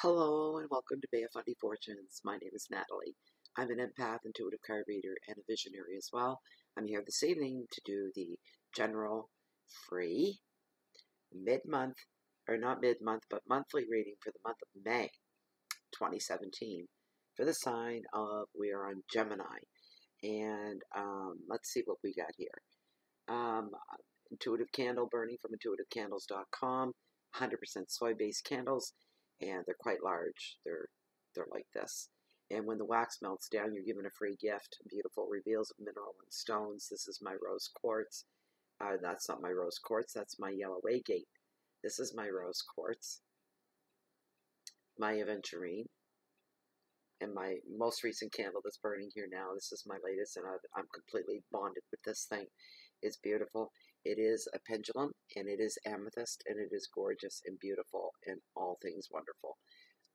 Hello and welcome to Bay of Fundy Fortunes. My name is Natalie. I'm an empath, intuitive card reader, and a visionary as well. I'm here this evening to do the general free mid-month, or not mid-month, but monthly reading for the month of May 2017 for the sign of, we are on Gemini. And let's see what we got here. Intuitive candle burning from intuitivecandles.com, 100% soy-based candles. And they're quite large. They're like this. And when the wax melts down, you're given a free gift. Beautiful reveals of mineral and stones. This is my rose quartz. That's not my rose quartz. That's my yellow agate. This is my rose quartz. My aventurine. And my most recent candle that's burning here now. This is my latest, and I'm completely bonded with this thing. It's beautiful. It is a pendulum, and it is amethyst, and it is gorgeous and beautiful and all things wonderful.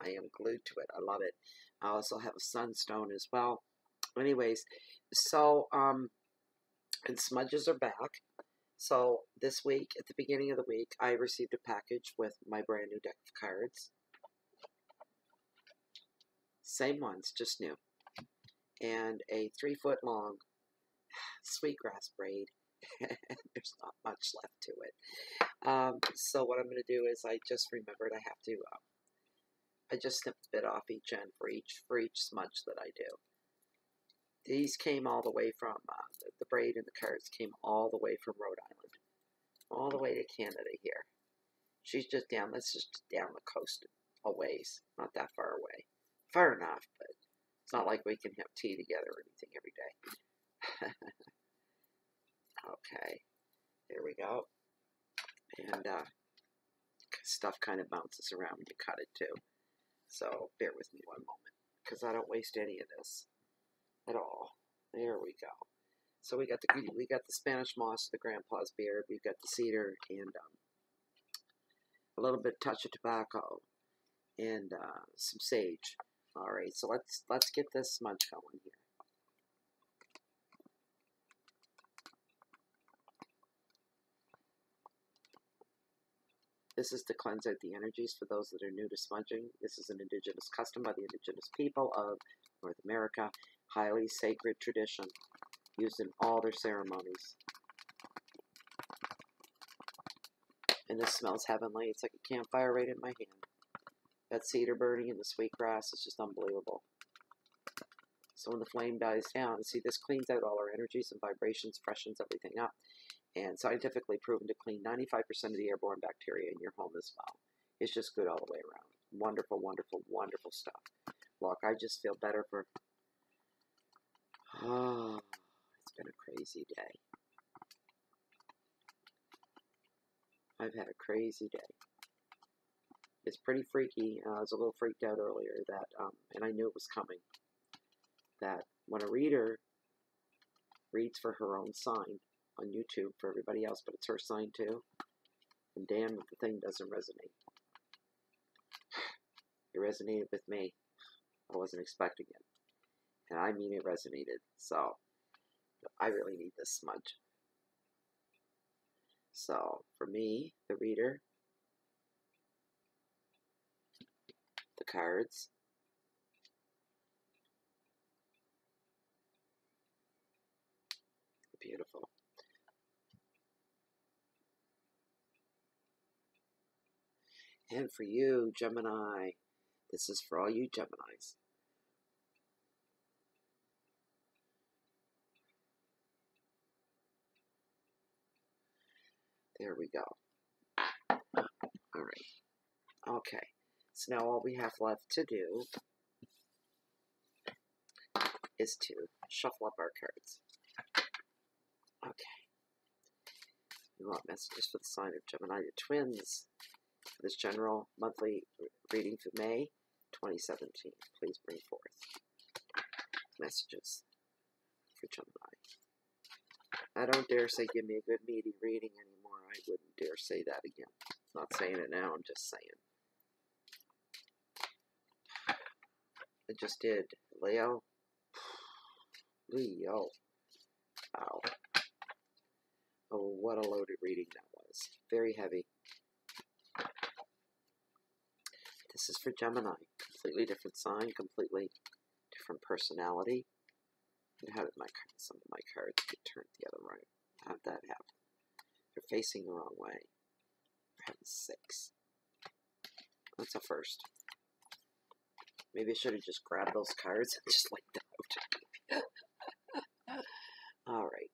I am glued to it. I love it. I also have a sunstone as well. Anyways, so, and smudges are back. So this week, at the beginning of the week, I received a package with my brand new deck of cards. Same ones, just new. And a 3-foot long sweetgrass braid. There's not much left to it. So what I'm going to do is I just remembered I have to, I just snipped a bit off each end for each smudge that I do. These came all the way from, the braid and the cards came all the way from Rhode Island. All the way to Canada here. She's just down, that's just down the coast a ways. Not that far away. Far enough, but it's not like we can have tea together or anything every day. Okay, there we go. And stuff kind of bounces around when you cut it too. So bear with me one moment, because I don't waste any of this at all. There we go. So we got the Spanish moss, the grandpa's beard. We've got the cedar and a little bit touch of tobacco and some sage. All right, so let's get this smudge going here. This is to cleanse out the energies for those that are new to smudging. This is an indigenous custom by the indigenous people of North America. Highly sacred tradition used in all their ceremonies. And this smells heavenly. It's like a campfire right in my hand. That cedar burning and the sweet grass is just unbelievable. So when the flame dies down, see, this cleans out all our energies and vibrations, freshens everything up. And scientifically proven to clean 95% of the airborne bacteria in your home as well. It's just good all the way around. Wonderful, wonderful, wonderful stuff. Look, I just feel better for... Oh, it's been a crazy day. I've had a crazy day. It's pretty freaky. I was a little freaked out earlier that, and I knew it was coming, that when a reader reads for her own sign, on YouTube for everybody else, but it's her sign too. And damn if the thing doesn't resonate. It resonated with me. I wasn't expecting it. And I mean it resonated. So, I really need this smudge. So, for me, the reader, the cards, beautiful. And for you, Gemini, this is for all you Geminis. There we go. All right. Okay. So now all we have left to do is to shuffle up our cards. Okay. We want messages for the sign of Gemini, the twins. This general monthly reading for May 2017. Please bring forth messages for Gemini. I don't dare say give me a good meaty reading anymore. I wouldn't dare say that again. I'm not saying it now, I'm just saying. I just did Leo. Leo. Wow. Oh, what a loaded reading that was. Very heavy. This is for Gemini. Completely different sign, completely different personality. And how did some of my cards get turned the other way? How did that happen? They're facing the wrong way. For heaven's sakes. That's a first. Maybe I should have just grabbed those cards and just laid them out. Alright.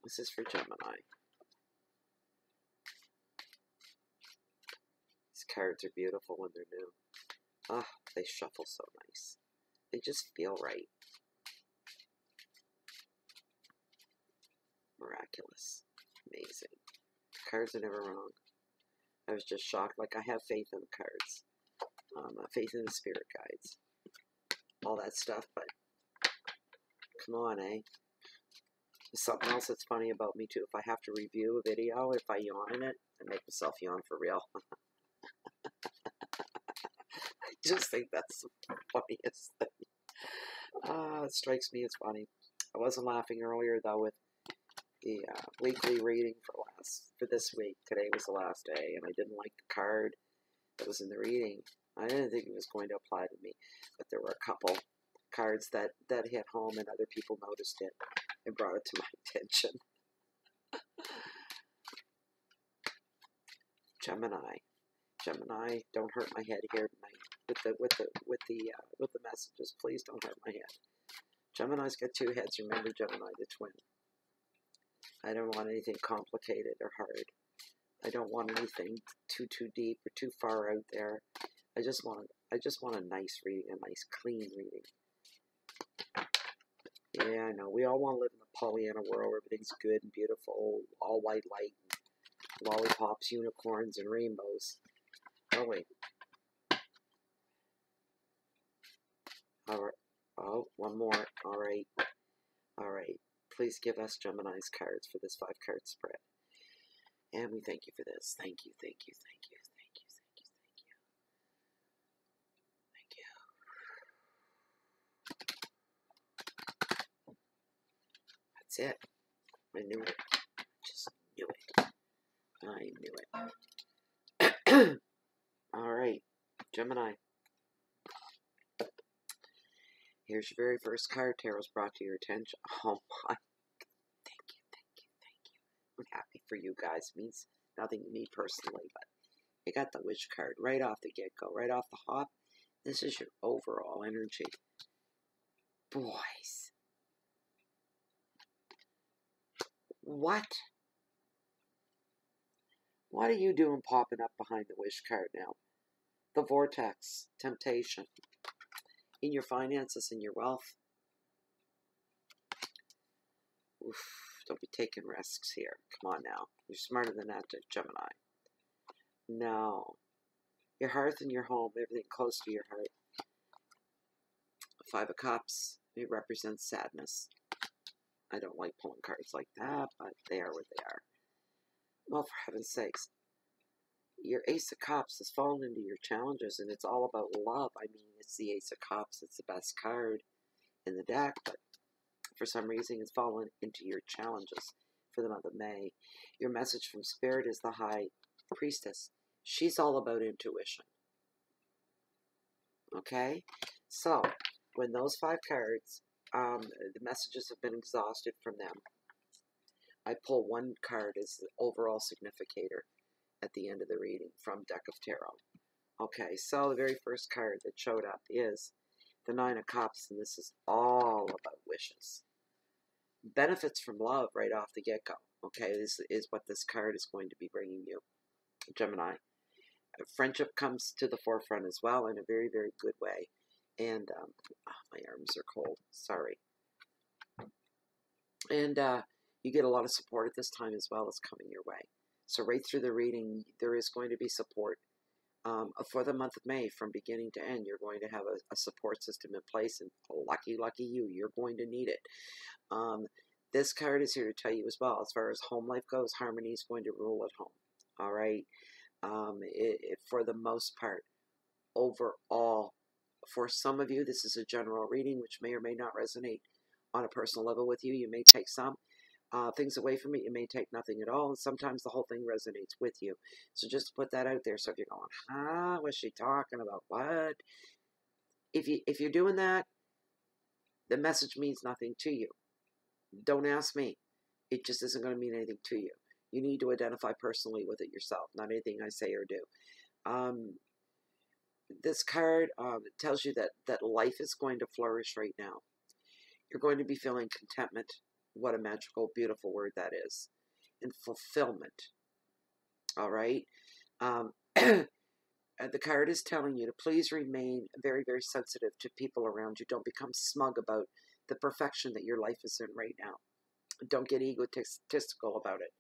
This is for Gemini. These cards are beautiful when they're new. Ah, they shuffle so nice. They just feel right. Miraculous. Amazing. The cards are never wrong. I was just shocked. Like, I have faith in the cards. Faith in the spirit guides. All that stuff, but come on, eh? There's something else that's funny about me, too. If I have to review a video, if I yawn in it, I make myself yawn for real. I just think that's the funniest thing. It strikes me as funny. I wasn't laughing earlier, though, with the weekly reading for this week. Today was the last day, and I didn't like the card that was in the reading. I didn't think it was going to apply to me, but there were a couple cards that hit home, and other people noticed it and brought it to my attention. Gemini, don't hurt my head here tonight with the messages. Please don't hurt my head. Gemini's got two heads. Remember, Gemini, the twin. I don't want anything complicated or hard. I don't want anything too deep or too far out there. I just want a nice reading, a nice clean reading. Yeah, I know. We all want to live in the Pollyanna world where everything's good and beautiful, all white light, and lollipops, unicorns, and rainbows. Oh wait. All right. Oh, one more. All right. All right. Please give us Gemini's cards for this 5-card spread. And we thank you for this. Thank you, thank you, thank you, thank you, thank you, thank you. That's it. I knew it. Just knew it. I knew it. All right, Gemini. Here's your very first card. Tarot's brought to your attention. Oh my. Thank you, thank you, thank you. I'm happy for you guys. It means nothing to me personally, but you got the Wish card right off the get-go, right off the hop. This is your overall energy. Boys. What? What are you doing popping up behind the Wish card now? The Vortex, temptation. In your finances, in your wealth. Oof, don't be taking risks here. Come on now. You're smarter than that, Gemini. No. Your hearth and your home, everything close to your heart. 5 of Cups, it represents sadness. I don't like pulling cards like that, but they are what they are. Well, for heaven's sakes, your Ace of Cups has fallen into your challenges, and it's all about love. I mean, it's the Ace of Cups. It's the best card in the deck, but for some reason, it's fallen into your challenges for the month of May. Your message from Spirit is the High Priestess. She's all about intuition. Okay? So, when those 5 cards, the messages have been exhausted from them, I pull one card as the overall significator at the end of the reading from Deck of Tarot. Okay, so the very first card that showed up is the 9 of Cups, and this is all about wishes. Benefits from love right off the get-go. Okay, this is what this card is going to be bringing you, Gemini. Friendship comes to the forefront as well in a very, very good way. And, my arms are cold. Sorry. And, you get a lot of support at this time as well as coming your way. So right through the reading, there is going to be support for the month of May from beginning to end. You're going to have a support system in place, and lucky you, you're going to need it. This card is here to tell you as well, as far as home life goes, harmony is going to rule at home. All right? For the most part, overall, for some of you, this is a general reading, which may or may not resonate on a personal level with you. You may take some. things away from it. You may take nothing at all, and sometimes the whole thing resonates with you. So just put that out there. So if you're going, what's she talking about? What? If you're doing that, the message means nothing to you. Don't ask me. It just isn't going to mean anything to you. You need to identify personally with it yourself, not anything I say or do. This card tells you that life is going to flourish right now. You're going to be feeling contentment. What a magical, beautiful word that is. And fulfillment. All right? The card is telling you to please remain very, very sensitive to people around you. Don't become smug about the perfection that your life is in right now. Don't get egotistical about it.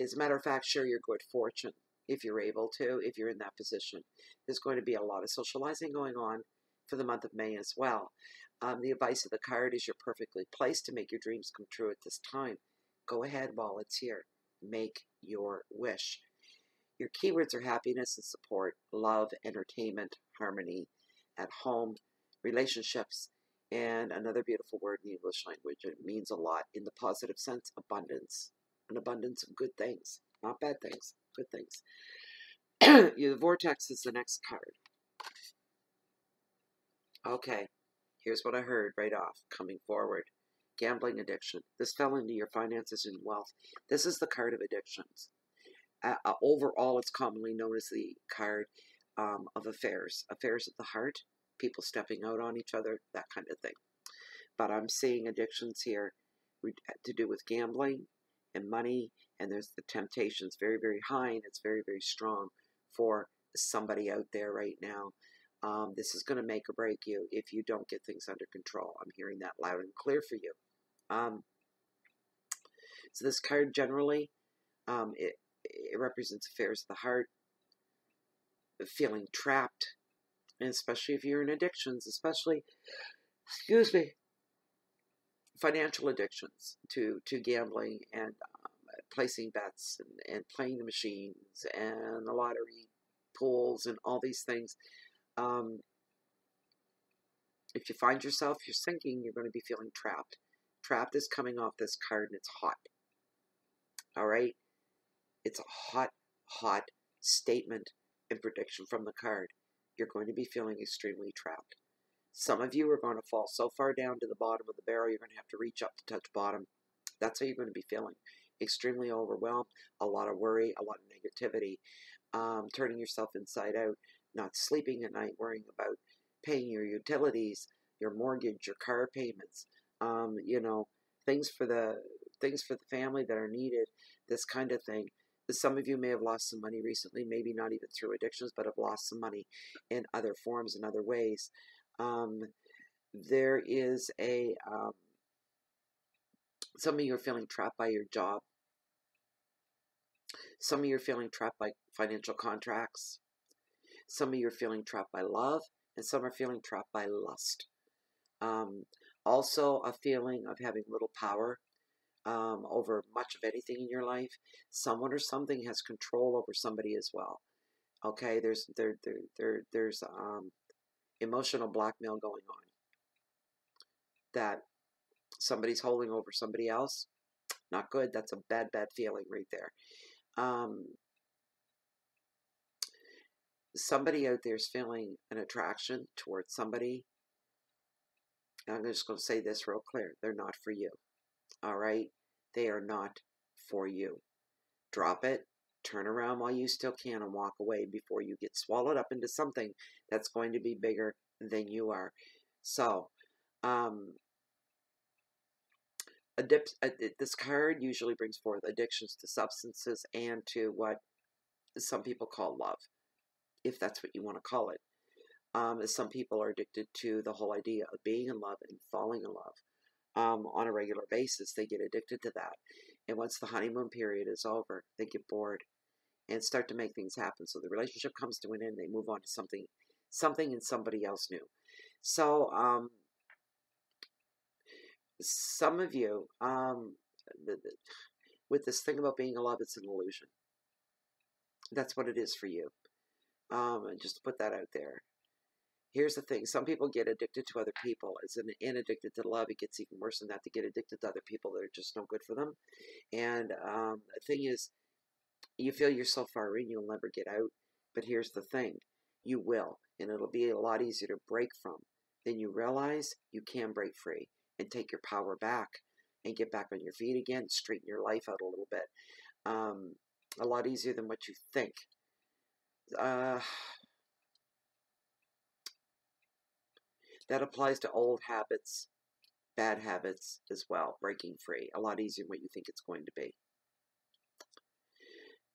As a matter of fact, share your good fortune if you're able to, if you're in that position. There's going to be a lot of socializing going on for the month of May as well. The advice of the card is you're perfectly placed to make your dreams come true at this time. Go ahead while it's here. Make your wish. Your keywords are happiness and support, love, entertainment, harmony, at home, relationships, and another beautiful word in the English language. It means a lot in the positive sense, abundance. An abundance of good things, not bad things, good things. The vortex is the next card. Okay, here's what I heard right off, coming forward. Gambling addiction. This fell into your finances and wealth. This is the card of addictions. Overall, it's commonly known as the card of affairs. Affairs of the heart, people stepping out on each other, that kind of thing. But I'm seeing addictions here to do with gambling and money, and there's the temptations very, very high, and it's very, very strong for somebody out there right now. This is going to make or break you if you don't get things under control. I'm hearing that loud and clear for you. So this card generally, it represents affairs of the heart, feeling trapped, and especially if you're in addictions, especially, financial addictions to gambling and placing bets and playing the machines and the lottery pools and all these things. If you find yourself, you're sinking, you're going to be feeling trapped. Trapped is coming off this card, and it's hot. All right? It's a hot, hot statement and prediction from the card. You're going to be feeling extremely trapped. Some of you are going to fall so far down to the bottom of the barrel, you're going to have to reach up to touch bottom. That's how you're going to be feeling. Extremely overwhelmed, a lot of worry, a lot of negativity, turning yourself inside out, not sleeping at night, worrying about paying your utilities, your mortgage, your car payments, things for the family that are needed, this kind of thing. Some of you may have lost some money recently, maybe not even through addictions, but have lost some money in other forms, in other ways. There is some of you are feeling trapped by your job. Some of you are feeling trapped by financial contracts. Some of you are feeling trapped by love, and some are feeling trapped by lust. Also, a feeling of having little power over much of anything in your life. Someone or something has control over somebody as well. Okay, there's emotional blackmail going on. That somebody's holding over somebody else. Not good. That's a bad, bad feeling right there. Somebody out there is feeling an attraction towards somebody. I'm just going to say this real clear. They're not for you. All right? They are not for you. Drop it. Turn around while you still can and walk away before you get swallowed up into something that's going to be bigger than you are. So, this card usually brings forth addictions to substances and to what some people call love, if that's what you want to call it. Some people are addicted to the whole idea of being in love and falling in love on a regular basis. They get addicted to that. And once the honeymoon period is over, they get bored and start to make things happen. So the relationship comes to an end. They move on to something and somebody else new. So some of you, with this thing about being in love, it's an illusion. That's what it is for you. Just to put that out there. Here's the thing. Some people get addicted to other people. And addicted to love, it gets even worse than that, to get addicted to other people that are just no good for them. And the thing is, you feel you're so far in, you'll never get out. But here's the thing. You will. And it'll be a lot easier to break from. Then you realize you can break free and take your power back and get back on your feet again, straighten your life out a little bit. A lot easier than what you think. That applies to old habits, bad habits as well. Breaking free. A lot easier than what you think it's going to be.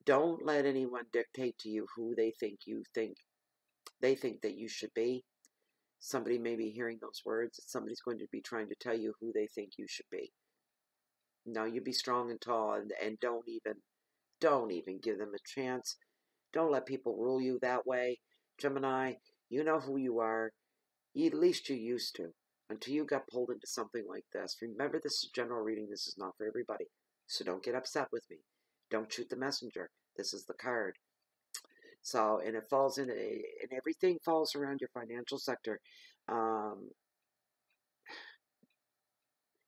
Don't let anyone dictate to you who they think that you should be. Somebody may be hearing those words. Somebody's going to be trying to tell you who they think you should be. No, you be strong and tall, and don't even give them a chance. Don't let people rule you that way. Gemini, you know who you are. At least you used to, until you got pulled into something like this. Remember, this is general reading. This is not for everybody. So don't get upset with me. Don't shoot the messenger. This is the card. So, and it falls in, and everything falls around your financial sector.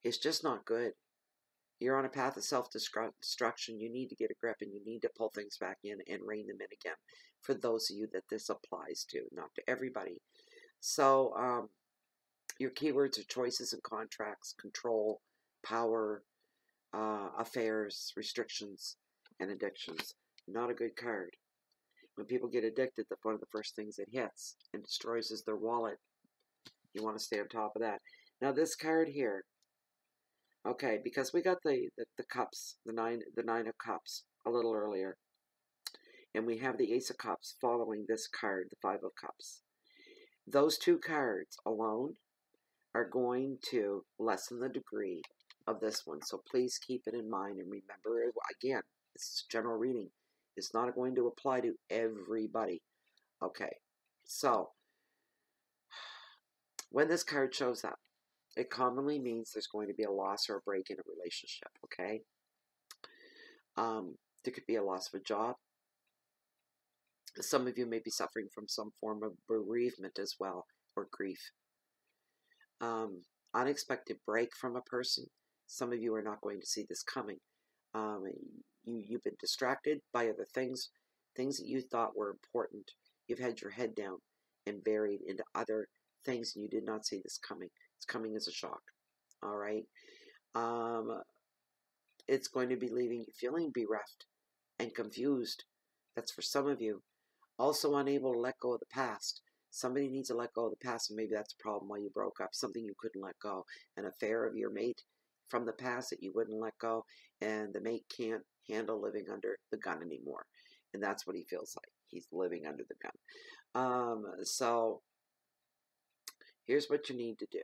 It's just not good. You're on a path of self-destruction. You need to get a grip, and you need to pull things back in and rein them in again. For those of you that this applies to, not to everybody. So, your keywords are choices and contracts, control, power, affairs, restrictions, and addictions. Not a good card. When people get addicted, one of the first things it hits and destroys is their wallet. You want to stay on top of that. Now this card here, okay, because we got the cups, the nine of cups a little earlier, and we have the Ace of Cups following this card, the Five of Cups. Those two cards alone are going to lessen the degree of this one. So please keep it in mind and remember, again, it's general reading. It's not going to apply to everybody. Okay, so when this card shows up, it commonly means there's going to be a loss or a break in a relationship, okay? There could be a loss of a job. Some of you may be suffering from some form of bereavement as well, or grief. Unexpected break from a person. Some of you are not going to see this coming. You've been distracted by other things that you thought were important. You've had your head down and buried into other things, and you did not see this coming. It's coming as a shock. All right. It's going to be leaving you feeling bereft and confused. That's for some of you. Also unable to let go of the past. Somebody needs to let go of the past, and maybe that's a problem why you broke up. Something you couldn't let go. An affair of your mate from the past that you wouldn't let go, and the mate can't handle living under the gun anymore. And that's what he feels like. He's living under the gun. So here's what you need to do.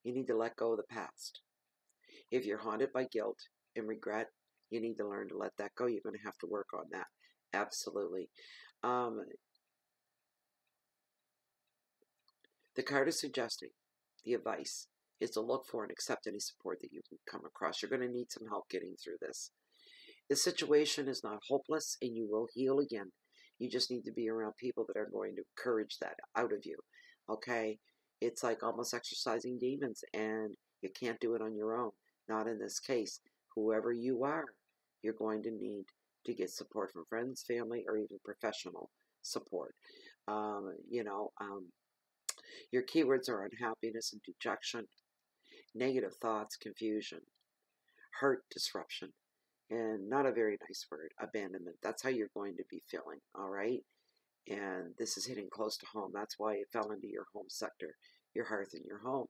You need to let go of the past. If you're haunted by guilt and regret, you need to learn to let that go. You're going to have to work on that. Absolutely. The card is suggesting, the advice is to look for and accept any support that you can come across. You're going to need some help getting through this. The situation is not hopeless, and you will heal again. You just need to be around people that are going to encourage that out of you. Okay? It's like almost exercising demons, and you can't do it on your own. Not in this case. Whoever you are, you're going to need to get support from friends, family, or even professional support. Your keywords are unhappiness and dejection, negative thoughts, confusion, hurt, disruption, and not a very nice word, abandonment. That's how you're going to be feeling, all right? And this is hitting close to home. That's why it fell into your home sector, your hearth and your home.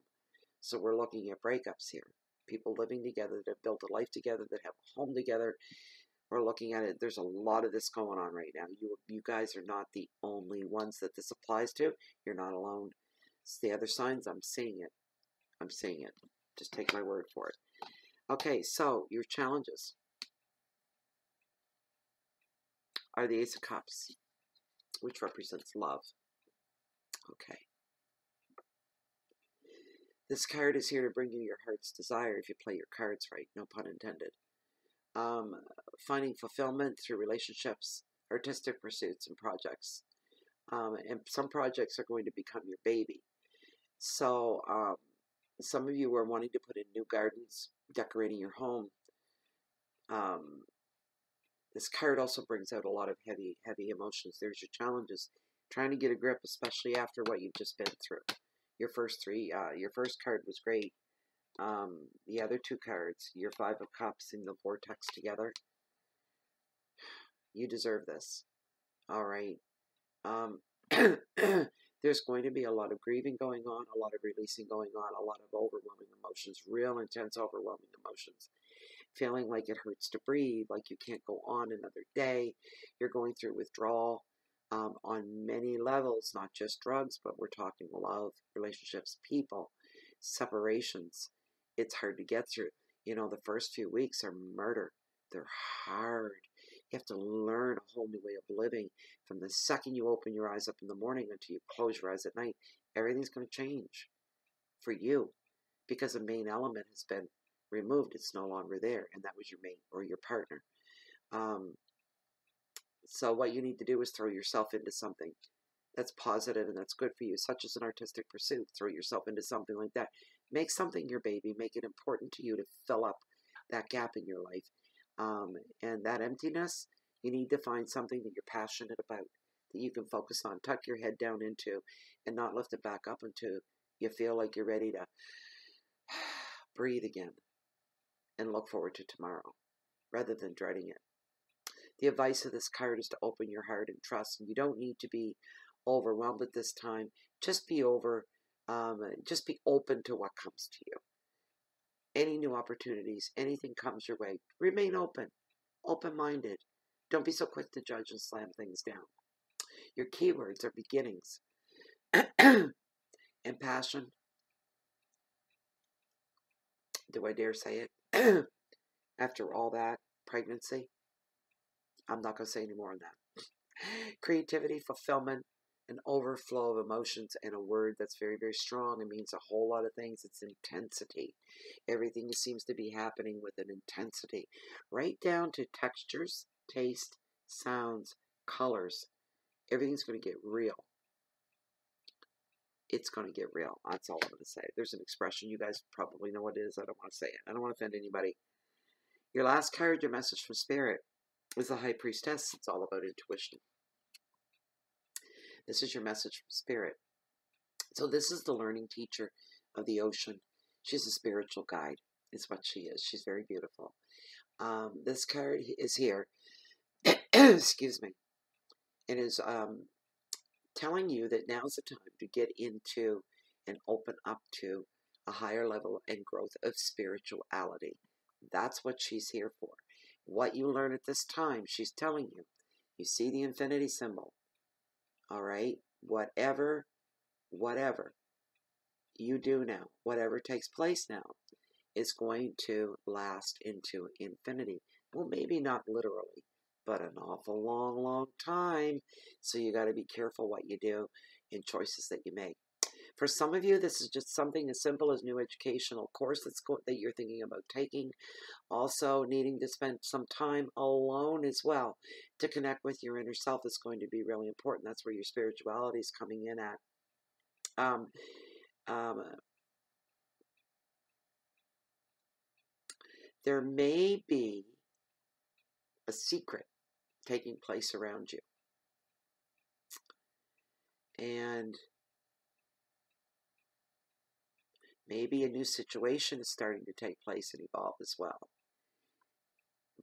So we're looking at breakups here. People living together that have built a life together, that have a home together. We're looking at it. There's a lot of this going on right now. You guys are not the only ones that this applies to. You're not alone. It's the other signs. I'm seeing it. I'm seeing it. Just take my word for it. Okay, so your challenges are the Ace of Cups, which represents love. Okay. This card is here to bring you your heart's desire if you play your cards right. No pun intended. Finding fulfillment through relationships, artistic pursuits, and projects. And some projects are going to become your baby. So some of you are wanting to put in new gardens, decorating your home. Um, this card also brings out a lot of heavy emotions. There's your challenges. Trying to get a grip, especially after what you've just been through. Your first card was great. The other two cards, your Five of Cups and the Vortex together. You deserve this. All right. There's going to be a lot of grieving going on, a lot of releasing going on, a lot of overwhelming emotions, real intense overwhelming emotions. Feeling like it hurts to breathe, like you can't go on another day. You're going through withdrawal on many levels, not just drugs, but we're talking love, relationships, people, separations. It's hard to get through. You know, the first few weeks are murder. They're hard. You have to learn a whole new way of living. From the second you open your eyes up in the morning until you close your eyes at night, everything's going to change for you because a main element has been removed. It's no longer there, and that was your mate or your partner. So what you need to do is throw yourself into something that's positive and that's good for you, such as an artistic pursuit. Throw yourself into something like that. Make something your baby. Make it important to you to fill up that gap in your life. And that emptiness, you need to find something that you're passionate about, that you can focus on, tuck your head down into, and not lift it back up until you feel like you're ready to breathe again and look forward to tomorrow rather than dreading it. The advice of this card is to open your heart and trust. And you don't need to be overwhelmed at this time. Just be just be open to what comes to you. Any new opportunities, anything comes your way, remain open, open-minded. Don't be so quick to judge and slam things down. Your keywords are beginnings and passion. Do I dare say it? After all that, pregnancy, I'm not going to say any more on that. Creativity, fulfillment, an overflow of emotions, and a word that's very, very strong. It means a whole lot of things. It's intensity. Everything seems to be happening with an intensity, right down to textures, taste, sounds, colors. Everything's going to get real. It's going to get real. That's all I'm going to say. There's an expression. You guys probably know what it is. I don't want to say it. I don't want to offend anybody. Your last card, your message from Spirit, is the High Priestess. It's all about intuition. This is your message from Spirit. So this is the learning teacher of the ocean. She's a spiritual guide, is what she is. She's very beautiful. This card is here. Excuse me. It is telling you that now's the time to get into and open up to a higher level and growth of spirituality. That's what she's here for. What you learn at this time, she's telling you. You see the infinity symbol. All right? Whatever you do now, whatever takes place now, is going to last into infinity. Well, maybe not literally, but an awful long, long time. So you got to be careful what you do and choices that you make. For some of you, this is just something as simple as new educational course that you're thinking about taking. Also, needing to spend some time alone as well to connect with your inner self is going to be really important. That's where your spirituality is coming in at. There may be a secret taking place around you. And maybe a new situation is starting to take place and evolve as well.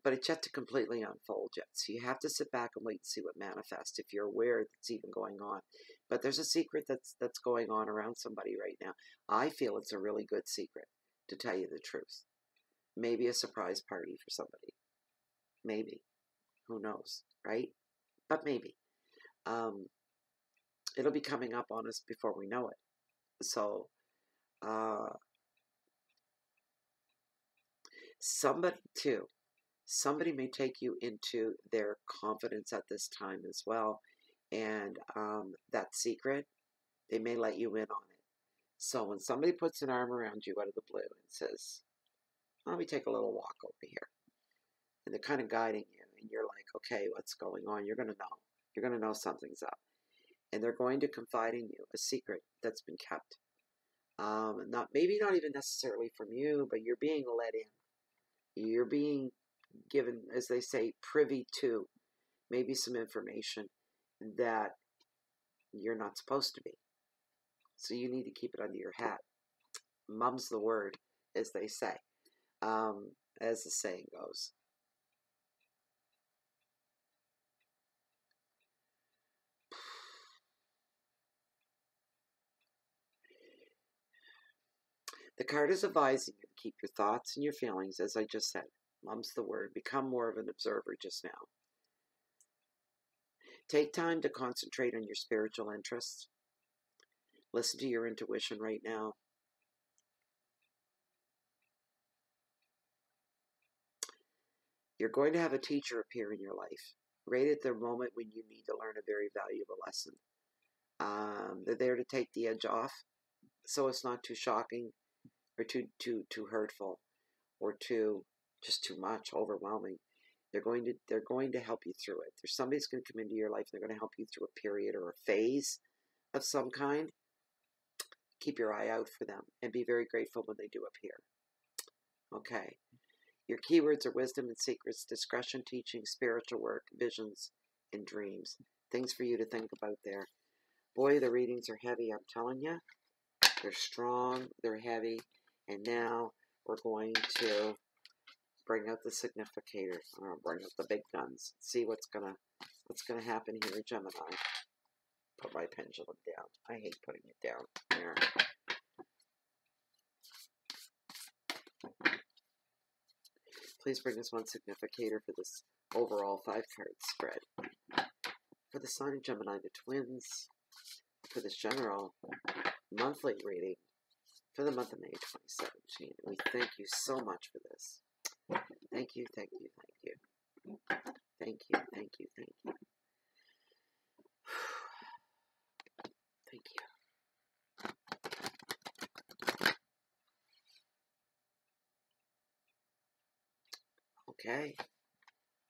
But it's yet to completely unfold yet. So you have to sit back and wait and see what manifests if you're aware that's even going on. But there's a secret that's going on around somebody right now. I feel it's a really good secret, to tell you the truth. Maybe a surprise party for somebody. Maybe. Who knows, right? But maybe. It'll be coming up on us before we know it. So, somebody may take you into their confidence at this time as well. And that secret, they may let you in on it. So when somebody puts an arm around you out of the blue and says, let me take a little walk over here. And they're kind of guiding you. And you're like, okay, what's going on? You're going to know. You're going to know something's up. and they're going to confide in you a secret that's been kept. Maybe not even necessarily from you, but you're being let in. You're being given, as they say, privy to maybe some information that you're not supposed to be. So you need to keep it under your hat. Mum's the word, as they say, as the saying goes. The card is advising you to keep your thoughts and your feelings, as I just said. Mum's the word. Become more of an observer just now. Take time to concentrate on your spiritual interests. Listen to your intuition right now. You're going to have a teacher appear in your life, right at the moment when you need to learn a very valuable lesson. They're there to take the edge off, so it's not too shocking or too hurtful or just too much, overwhelming. They're going to help you through it. There's somebody that's going to come into your life. They're going to help you through a period or a phase of some kind. Keep your eye out for them and be very grateful when they do appear. Okay. Your keywords are wisdom and secrets, discretion, teaching, spiritual work, visions, and dreams. Things for you to think about there. Boy, the readings are heavy, I'm telling you. They're strong, they're heavy, and now we're going to bring out the significator. Bring out the big guns. See what's gonna happen here, Gemini. Put my pendulum down. I hate putting it down. There. Please bring us one significator for this overall 5-card spread. For the sign of Gemini, the twins, for this general monthly reading for the month of May 2017. We thank you so much for this. Thank you, thank you, thank you. Thank you, thank you, thank you. Thank you. Okay.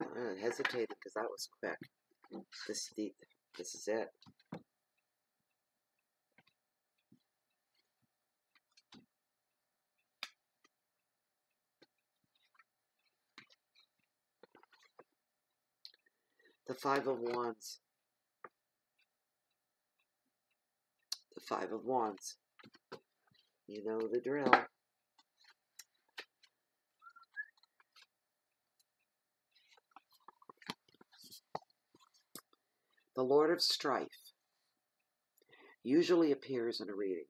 I hesitated because that was quick. This is it. The 5 of Wands. The 5 of Wands. You know the drill. The Lord of Strife usually appears in a reading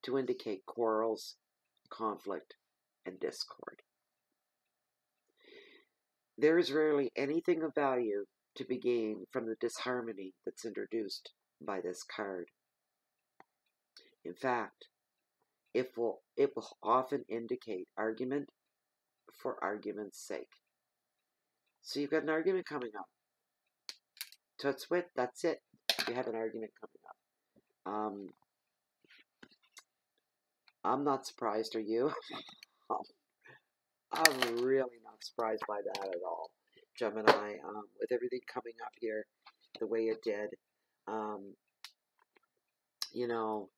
to indicate quarrels, conflict, and discord. There is rarely anything of value to be gained from the disharmony that's introduced by this card. In fact, it will often indicate argument for argument's sake. So you've got an argument coming up. Tutswit, that's it. You have an argument coming up. I'm not surprised, are you? I'm really not surprised by that at all, Gemini. With everything coming up here the way it did, you know,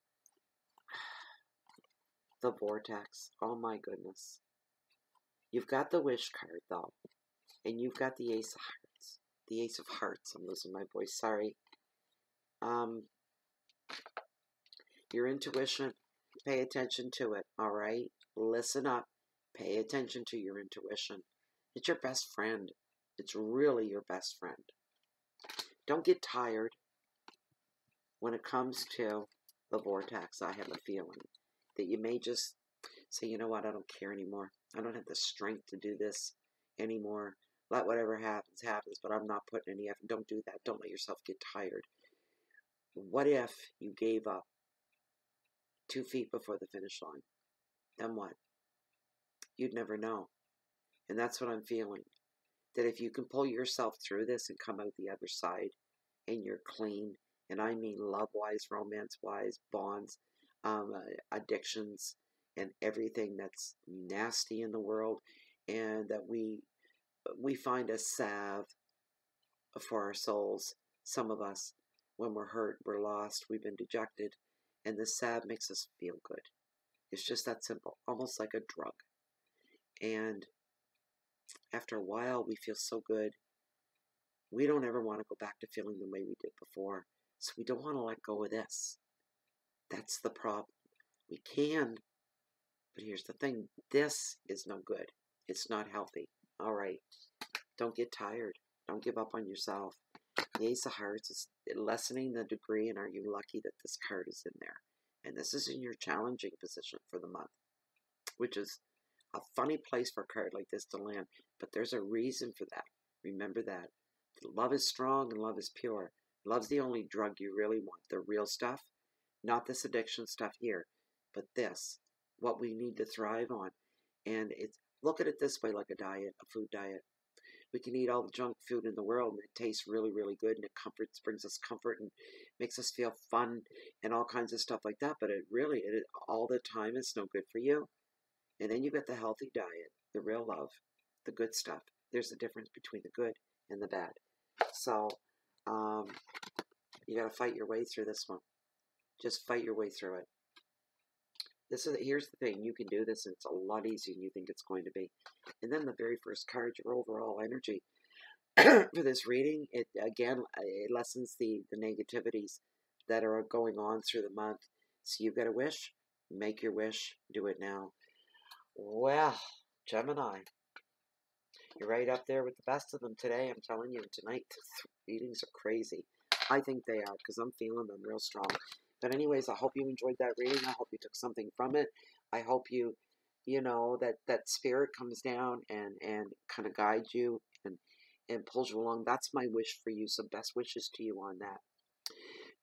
the vortex. Oh my goodness. You've got the wish card though, and you've got the ace of hearts. The ace of hearts. I'm losing my voice. Sorry. Your intuition. Pay attention to it. All right. Listen up. Pay attention to your intuition. It's your best friend. It's really your best friend. Don't get tired when it comes to the vortex. I have a feeling that you may just say, you know what, I don't care anymore. I don't have the strength to do this anymore. Let whatever happens, happens, but I'm not putting any effort. Don't do that. Don't let yourself get tired. What if you gave up 2 feet before the finish line? Then what? You'd never know. And that's what I'm feeling. That if you can pull yourself through this and come out the other side and you're clean, and I mean love-wise, romance-wise, bonds, addictions, and everything that's nasty in the world, and that we find a salve for our souls, some of us, when we're hurt, we're lost, we've been dejected, and the sad makes us feel good. It's just that simple, almost like a drug. And after a while, we feel so good. We don't ever want to go back to feeling the way we did before. So we don't want to let go of this. That's the problem. We can, but here's the thing. This is no good. It's not healthy. All right. Don't get tired. Don't give up on yourself. The Ace of Hearts is lessening the degree, and are you lucky that this card is in there? And this is in your challenging position for the month, which is a funny place for a card like this to land. But there's a reason for that. Remember that. Love is strong and love is pure. Love's the only drug you really want. The real stuff. Not this addiction stuff here, but this. What we need to thrive on. And look at it this way, like a diet, a food diet. We can eat all the junk food in the world, and it tastes really, really good, and it brings us comfort and makes us feel fun and all kinds of stuff like that. But it all the time is no good for you. And then you get the healthy diet, the real love, the good stuff. There's a difference between the good and the bad. So you got to fight your way through this one. Just fight your way through it. Here's the thing. You can do this, and it's a lot easier than you think it's going to be. And then the very first card, your overall energy for this reading, it lessens the negativities that are going on through the month. So you've got a wish. Make your wish. Do it now. Well, Gemini, you're right up there with the best of them today. I'm telling you, tonight, the readings are crazy. I think they are, because I'm feeling them real strong. But anyways, I hope you enjoyed that reading. I hope you took something from it. I hope you know, that spirit comes down and kind of guides you and pulls you along. That's my wish for you. So best wishes to you on that.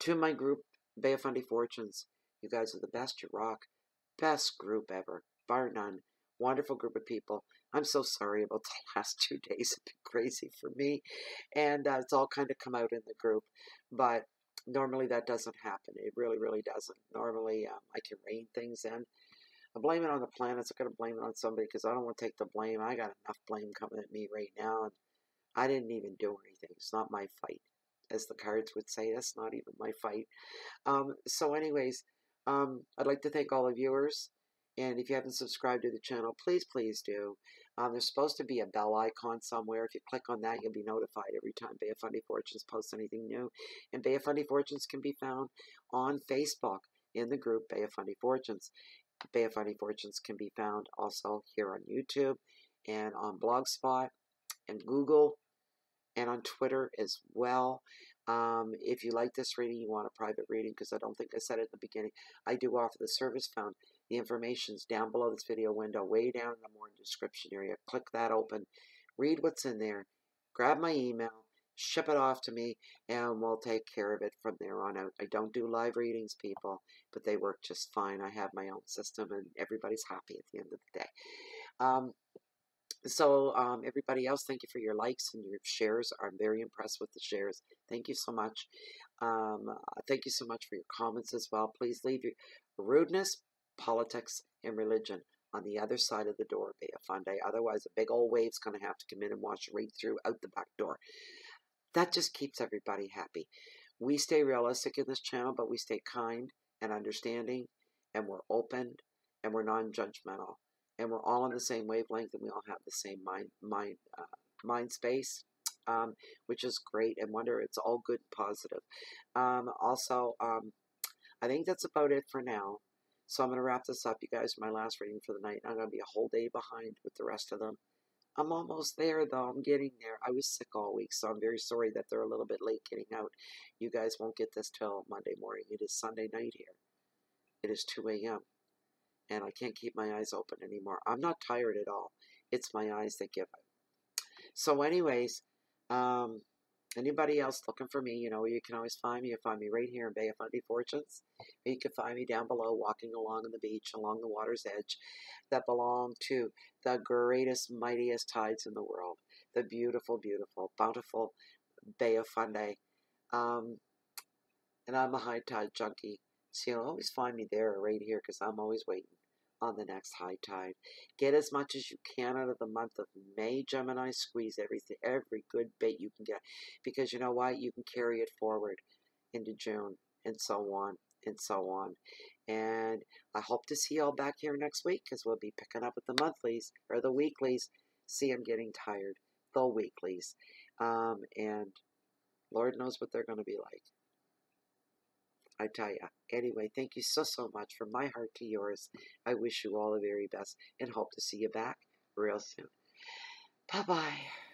To my group, Bay of Fundy Fortunes, you guys are the best. You rock. Best group ever, bar none. Wonderful group of people. I'm so sorry about the last 2 days. It's been crazy for me. And it's all kind of come out in the group. But normally that doesn't happen. It really, really doesn't. Normally I can rein things in. I blame it on the planets. I'm going to blame it on somebody because I don't want to take the blame. I got enough blame coming at me right now. And I didn't even do anything. It's not my fight. As the cards would say, that's not even my fight. So anyways, I'd like to thank all the viewers. And if you haven't subscribed to the channel, please, please do. There's supposed to be a bell icon somewhere. If you click on that, you'll be notified every time Bay of Fundy Fortunes posts anything new. And Bay of Fundy Fortunes can be found on Facebook in the group Bay of Fundy Fortunes. Bay of Fundy Fortunes can be found also here on YouTube and on Blogspot and Google and on Twitter as well. If you like this reading, you want a private reading, because I don't think I said it at the beginning, I do offer the service found. The information's down below this video window, way down in the more description area. Click that open. Read what's in there. Grab my email. Ship it off to me, and we'll take care of it from there on out. I don't do live readings, people, but they work just fine. I have my own system, and everybody's happy at the end of the day. Everybody else, thank you for your likes and your shares. I'm very impressed with the shares. Thank you so much. Thank you so much for your comments as well. Please leave your rudeness, politics, and religion on the other side of the door, Bay of Fundy. Otherwise, a big old wave's going to have to come in and wash right through out the back door. That just keeps everybody happy. We stay realistic in this channel, but we stay kind and understanding, and we're open, and we're non-judgmental. And we're all on the same wavelength, and we all have the same mind space, which is great. And wonder it's all good and positive. I think that's about it for now. So I'm going to wrap this up, you guys. My last reading for the night. I'm going to be a whole day behind with the rest of them. I'm almost there, though. I'm getting there. I was sick all week, so I'm very sorry that they're a little bit late getting out. You guys won't get this till Monday morning. It is Sunday night here. It is 2 a.m. And I can't keep my eyes open anymore. I'm not tired at all. It's my eyes that give it. So anyways, anybody else looking for me, you know, you can always find me. You find me right here in Bay of Fundy Fortunes. You can find me down below walking along on the beach, along the water's edge, that belong to the greatest, mightiest tides in the world. The beautiful, beautiful, bountiful Bay of Fundy. And I'm a high tide junkie. So you'll always find me there right here, because I'm always waiting on the next high tide. Get as much as you can out of the month of May, Gemini. Squeeze every good bait you can get, because you know what? You can carry it forward. into June, and so on and so on. And I hope to see you all back here next week, because we'll be picking up with the monthlies or the weeklies. See, I'm getting tired. The weeklies. And Lord knows what they're going to be like. I tell you. Anyway, thank you so, so much. From my heart to yours, I wish you all the very best and hope to see you back real soon. Bye-bye.